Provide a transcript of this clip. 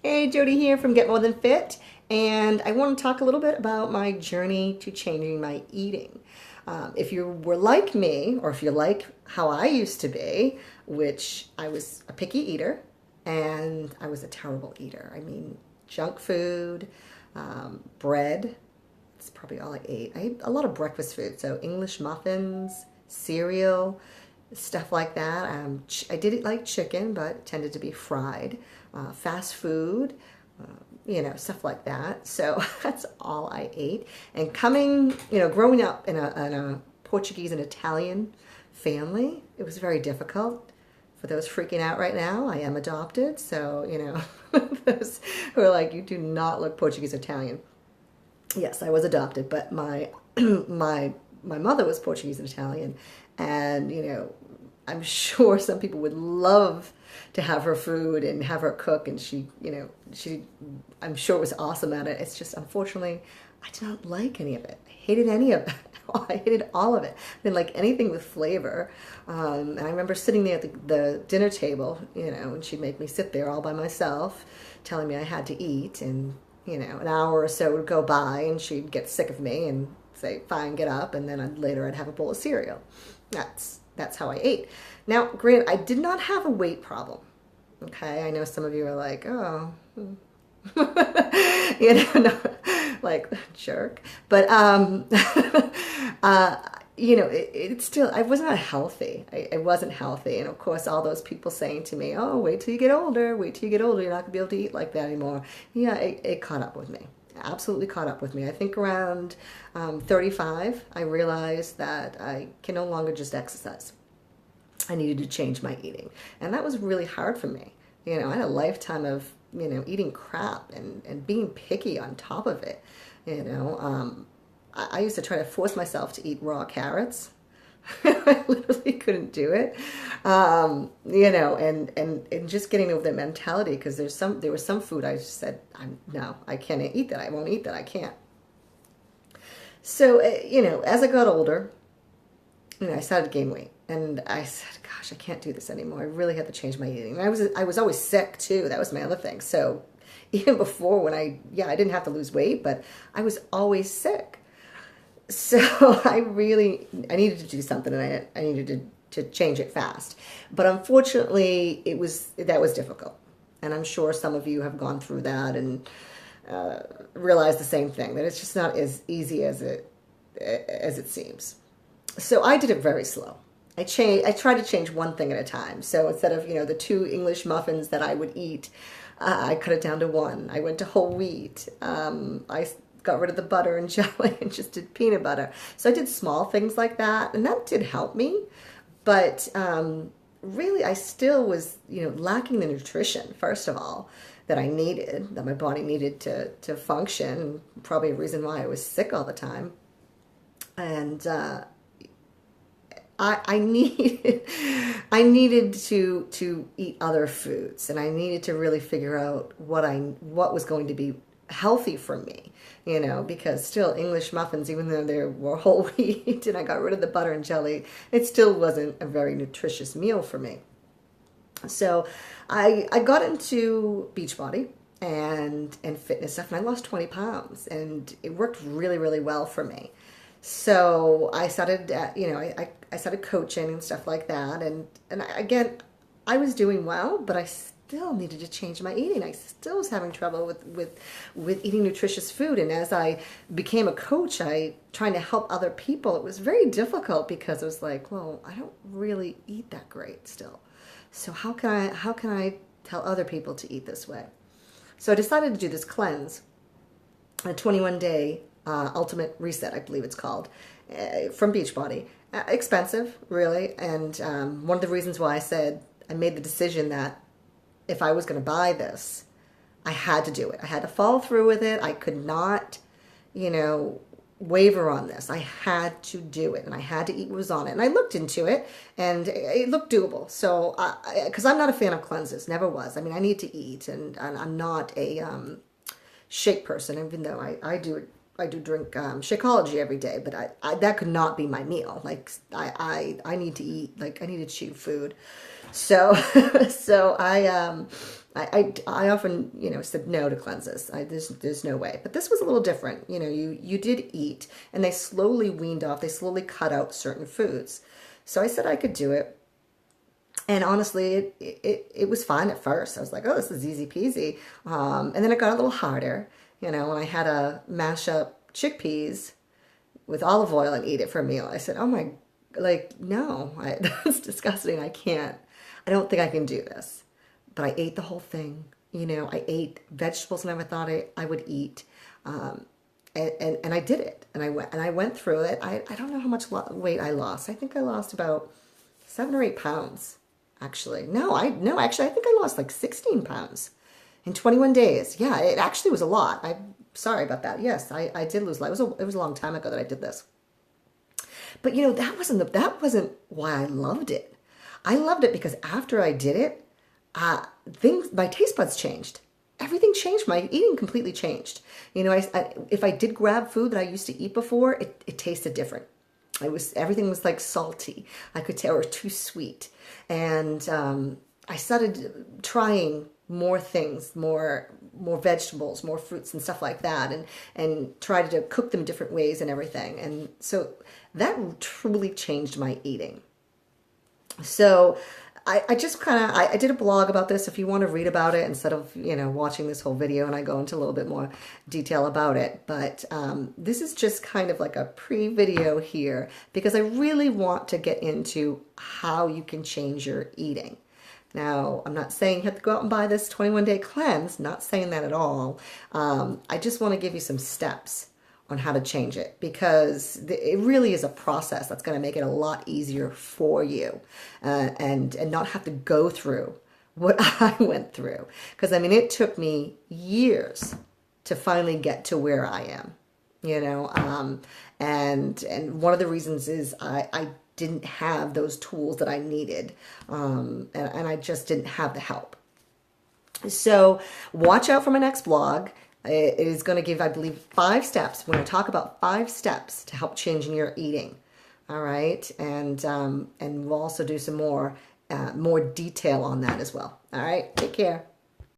Hey, Jody here from Get More Than Fit, and I want to talk a little bit about my journey to changing my eating. If you were like me, or if you're like how I used to be, which I was a picky eater, and I was a terrible eater. I mean, junk food, bread, it's probably all I ate. I ate a lot of breakfast food, so English muffins, cereal, stuff like that. I did like chicken, but it tended to be fried. Fast food, stuff like that. So that's all I ate. And growing up in a Portuguese and Italian family, it was very difficult. For those freaking out right now, I am adopted. So, those who are like, you do not look Portuguese Italian. Yes, I was adopted, but my my mother was Portuguese and Italian, and I'm sure some people would love to have her food and have her cook, and she I'm sure was awesome at it. It's just unfortunately I did not like any of it. I hated any of it. I hated all of it. I didn't like anything with flavor. And I remember sitting there at the dinner table, and she'd make me sit there all by myself, telling me I had to eat, and an hour or so would go by and she'd get sick of me and say, fine, get up. And then later I'd have a bowl of cereal. That's how I ate. Now, granted, I did not have a weight problem. Okay. I know some of you are like, oh, no, like jerk. But, it's still, I was not healthy. I wasn't healthy. And of course, all those people saying to me, oh, wait till you get older, wait till you get older, you're not gonna be able to eat like that anymore. Yeah, it caught up with me. Absolutely caught up with me. I think around 35, I realized that I can no longer just exercise. I needed to change my eating. And that was really hard for me. I had a lifetime of, eating crap and being picky on top of it. I used to try to force myself to eat raw carrots. I literally couldn't do it. And just getting over the mentality, because there was some food I just said, no, I can't eat that. I won't eat that. I can't. So, as I got older, I started to gain weight, and I said, gosh, I can't do this anymore. I really had to change my eating. And I was always sick too. That was my other thing. So even before, when I didn't have to lose weight, but I was always sick. So I needed to do something, and I needed to change it fast. But unfortunately, that was difficult. And I'm sure some of you have gone through that and realized the same thing, that it's just not as easy as it seems. So I did it very slow. I tried to change one thing at a time. So instead of, the 2 English muffins that I would eat, I cut it down to 1. I went to whole wheat. I got rid of the butter and jelly and just did peanut butter. So I did small things like that, and that did help me. But really, I still was, lacking the nutrition, first of all, that I needed, that my body needed to function. Probably a reason why I was sick all the time. And I needed to eat other foods, and I needed to really figure out what was going to be healthy for me, because still English muffins, even though they were whole wheat and I got rid of the butter and jelly, it still wasn't a very nutritious meal for me. So I got into Beachbody and fitness stuff, and I lost 20 pounds, and it worked really, really well for me. So I started, I started coaching and stuff like that. Again, I was doing well, but I still needed to change my eating. I still was having trouble with eating nutritious food. And as I became a coach, trying to help other people, it was very difficult, because it was like, well, I don't really eat that great still. So how can I tell other people to eat this way? So I decided to do this cleanse, a 21-day Ultimate Reset, I believe it's called, from Beachbody. Expensive, really. And one of the reasons why I made the decision that if I was going to buy this, I had to do it. I had to follow through with it. I could not, waver on this. I had to do it, and I had to eat what was on it. And I looked into it, and it looked doable. So, because I'm not a fan of cleanses, never was. I mean, I need to eat, and I'm not a shake person, even though I do drink Shakeology every day, but I that could not be my meal. Like I need to eat, like I need to chew food. So so I often, said no to cleanses. There's no way. But this was a little different. You did eat, and they slowly weaned off. They slowly cut out certain foods. So I said I could do it. And honestly, it was fine at first. I was like, oh, this is easy peasy. And then it got a little harder. When I had to mash up chickpeas with olive oil and eat it for a meal. I said, oh my, no, that's disgusting. I can't. I don't think I can do this. But I ate the whole thing. I ate vegetables I never thought I would eat. And I did it. And I went through it. I don't know how much weight I lost. I think I lost about 7 or 8 pounds. Actually, actually, I think I lost like 16 pounds in 21 days. Yeah, it actually was a lot. I'm sorry about that. Yes, I did lose. It was a long time ago that I did this. But that wasn't why I loved it. I loved it because after I did it, my taste buds changed. Everything changed. My eating completely changed. If I did grab food that I used to eat before, it tasted different. Everything was like salty. I could tell, or too sweet. And I started trying more things, more vegetables, more fruits and stuff like that, and tried to cook them different ways and everything. And so that truly changed my eating. So I just I did a blog about this if you want to read about it instead of, watching this whole video, and I go into a little bit more detail about it. But this is just kind of like a pre-video here because I really want to get into how you can change your eating. Now, I'm not saying you have to go out and buy this 21-day cleanse, not saying that at all. I just want to give you some steps on how to change it because it really is a process that's going to make it a lot easier for you and not have to go through what I went through. Because, it took me years to finally get to where I am, and one of the reasons is I didn't have those tools that I needed, and I just didn't have the help. So watch out for my next blog. It is going to give, I believe, 5 steps. We're going to talk about 5 steps to help changing your eating. All right, and we'll also do some more detail on that as well. All right, take care.